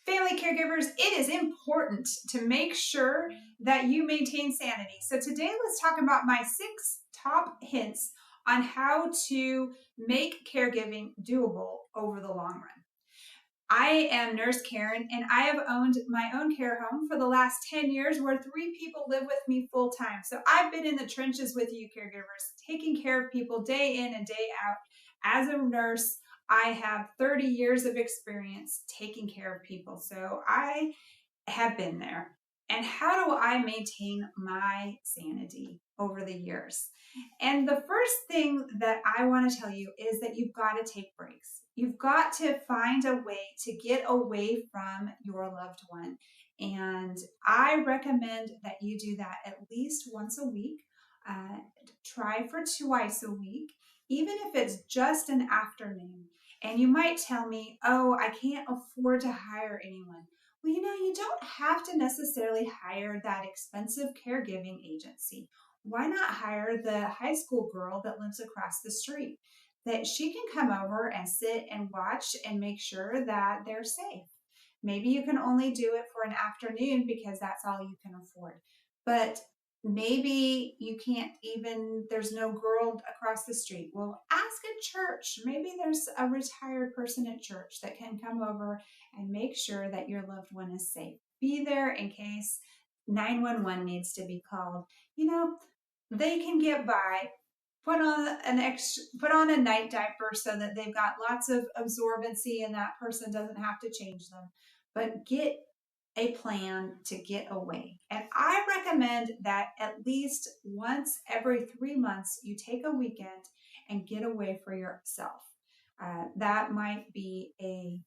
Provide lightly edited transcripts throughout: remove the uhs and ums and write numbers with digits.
Family caregivers, it is important to make sure that you maintain sanity. So today let's talk about my 6 top hints on how to make caregiving doable over the long run. I am Nurse Karen, and I have owned my own care home for the last 10 years where 3 people live with me full time. So I've been in the trenches with you caregivers, taking care of people day in and day out. As a nurse, I have 30 years of experience taking care of people. So I have been there. And how do I maintain my sanity over the years? And the first thing that I want to tell you is that you've got to take breaks. You've got to find a way to get away from your loved one. And I recommend that you do that at least once a week. Try for twice a week, even if it's just an afternoon. And you might tell me, oh, I can't afford to hire anyone. Well, you don't have to necessarily hire that expensive caregiving agency. Why not hire the high school girl that lives across the street? That she can come over and sit and watch and make sure that they're safe. Maybe you can only do it for an afternoon because that's all you can afford. But maybe you can't even, there's no girl across the street. Well, ask a church. Maybe there's a retired person at church that can come over and make sure that your loved one is safe. Be there in case 911 needs to be called. They can get by. Put on a night diaper so that they've got lots of absorbency and that person doesn't have to change them. But get a plan to get away. And I recommend that at least once every 3 months you take a weekend and get away for yourself. That might be a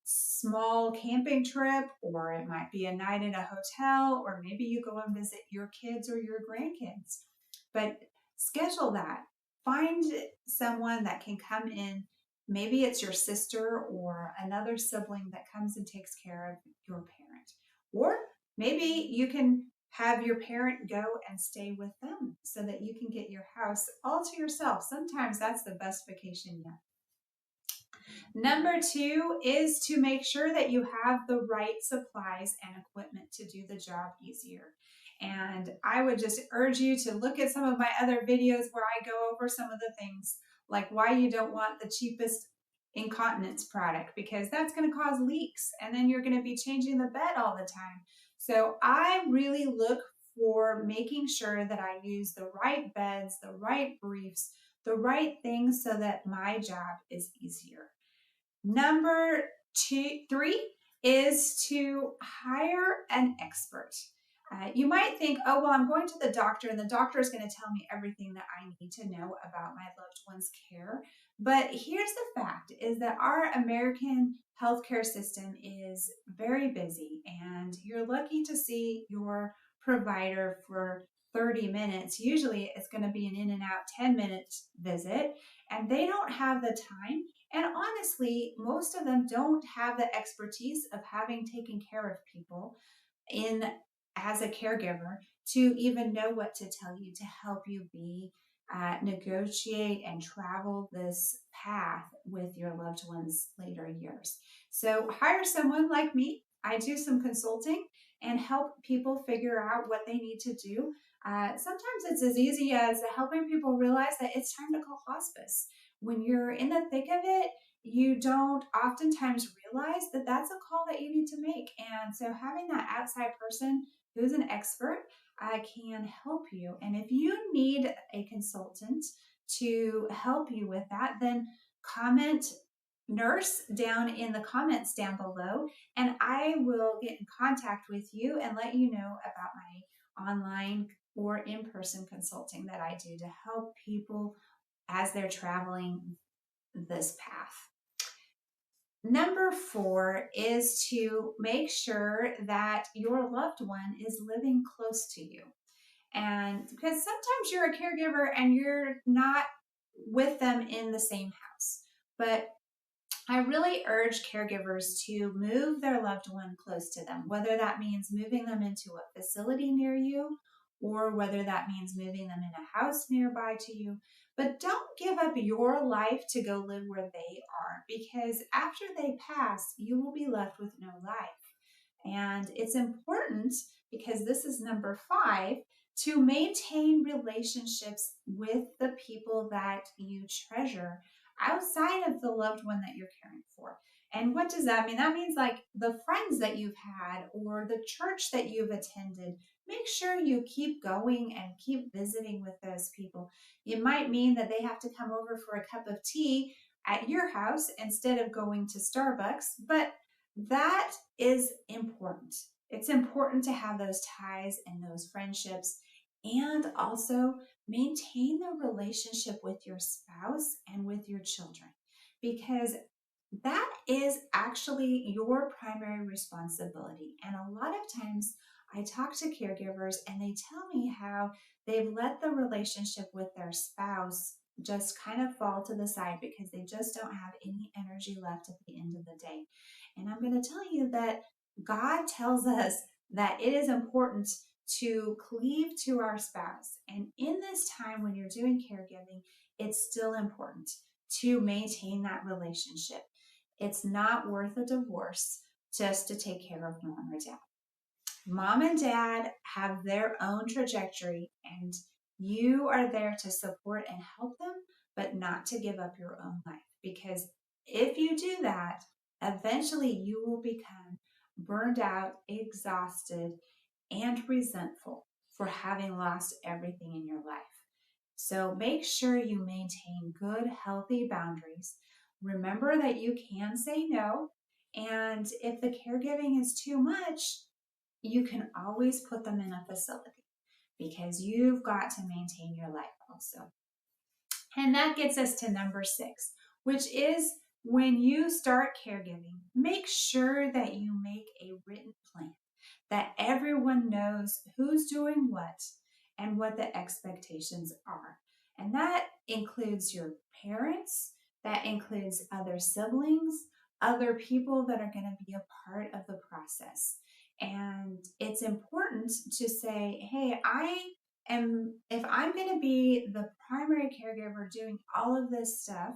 small camping trip, or it might be a night in a hotel, or maybe you go and visit your kids or your grandkids. But schedule that. Find someone that can come in. Maybe it's your sister or another sibling that comes and takes care of your parent. Or maybe you can have your parent go and stay with them so that you can get your house all to yourself. Sometimes that's the best vacation yet. Number 2 is to make sure that you have the right supplies and equipment to do the job easier. And I would just urge you to look at some of my other videos where I go over some of the things, like why you don't want the cheapest incontinence product, because that's going to cause leaks and then you're going to be changing the bed all the time. So I really look for making sure that I use the right beds, the right briefs, the right things so that my job is easier. Number 3 is to hire an expert. You might think, oh, well, I'm going to the doctor and the doctor is going to tell me everything that I need to know about my loved one's care. But here's the fact is that our American healthcare system is very busy, and you're lucky to see your provider for 30 minutes. Usually it's going to be an in and out 10-minute visit, and they don't have the time. And honestly, most of them don't have the expertise of having taken care of people as a caregiver to even know what to tell you to help you negotiate and travel this path with your loved ones later years. So hire someone like me. I do some consulting and help people figure out what they need to do. Sometimes it's as easy as helping people realize that it's time to call hospice. When you're in the thick of it, you don't oftentimes realize that that's a call that you need to make. And so having that outside person who's an expert can help you. And if you need a consultant to help you with that, then comment nurse down in the comments down below, and I will get in contact with you and let you know about my online or in-person consulting that I do to help people as they're traveling this path. Number 4 is to make sure that your loved one is living close to you. And because sometimes you're a caregiver and you're not with them in the same house. But I really urge caregivers to move their loved one close to them, whether that means moving them into a facility near you or whether that means moving them in a house nearby to you. but don't give up your life to go live where they are, because after they pass, you will be left with no life. And it's important, because this is number 5, to maintain relationships with the people that you treasure outside of the loved one that you're caring for. And what does that mean? That means like the friends that you've had or the church that you've attended. Make sure you keep going and keep visiting with those people. It might mean that they have to come over for a cup of tea at your house instead of going to Starbucks, but that is important. It's important to have those ties and those friendships, and also maintain the relationship with your spouse and with your children, because that is actually your primary responsibility. And a lot of times I talk to caregivers and they tell me how they've let the relationship with their spouse just kind of fall to the side because they just don't have any energy left at the end of the day. And I'm going to tell you that God tells us that it is important to cleave to our spouse. And in this time when you're doing caregiving, it's still important to maintain that relationship. It's not worth a divorce just to take care of mom or dad. Mom and dad have their own trajectory, and you are there to support and help them, but not to give up your own life. Because if you do that, eventually you will become burned out, exhausted, and resentful for having lost everything in your life. So make sure you maintain good, healthy boundaries. Remember that you can say no. And if the caregiving is too much, you can always put them in a facility, because you've got to maintain your life also. And that gets us to number 6, which is when you start caregiving, make sure that you make a written plan, that everyone knows who's doing what and what the expectations are. And that includes your parents, that includes other siblings, other people that are going to be a part of the process. And it's important to say, hey, if I'm going to be the primary caregiver doing all of this stuff,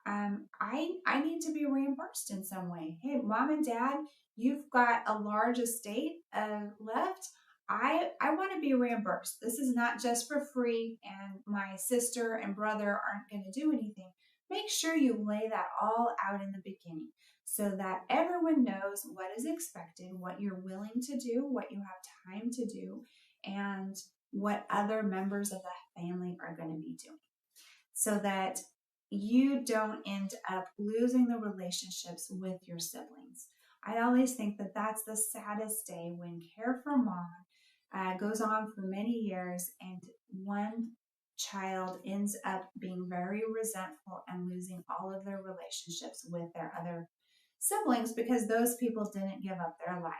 I need to be reimbursed in some way. Hey, mom and dad, you've got a large estate left. I want to be reimbursed. This is not just for free, and my sister and brother aren't going to do anything. Make sure you lay that all out in the beginning so that everyone knows what is expected, what you're willing to do, what you have time to do, and what other members of the family are going to be doing, so that you don't end up losing the relationships with your siblings. I always think that that's the saddest day, when care for mom goes on for many years and one child ends up being very resentful and losing all of their relationships with their other siblings because those people didn't give up their life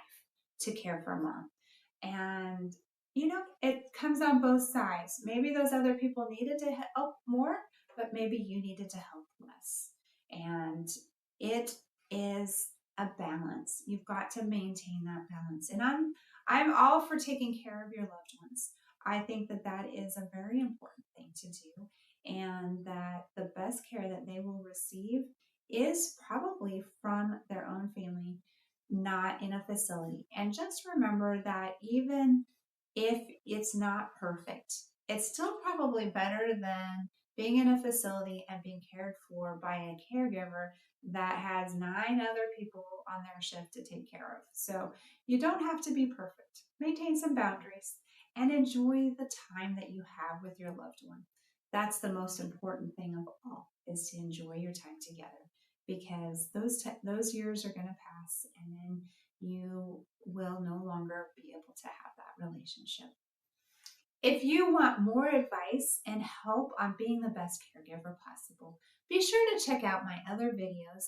to care for mom. And it comes on both sides. Maybe those other people needed to help more, but maybe you needed to help less. And it is a balance. You've got to maintain that balance. And I'm all for taking care of your loved ones. I think that that is a very important thing to do, and that the best care that they will receive is probably from their own family, not in a facility. And just remember that even if it's not perfect, it's still probably better than being in a facility and being cared for by a caregiver that has 9 other people on their shift to take care of. So you don't have to be perfect. Maintain some boundaries and enjoy the time that you have with your loved one. That's the most important thing of all, is to enjoy your time together, because those years are going to pass, and then you will no longer be able to have that relationship. If you want more advice and help on being the best caregiver possible, be sure to check out my other videos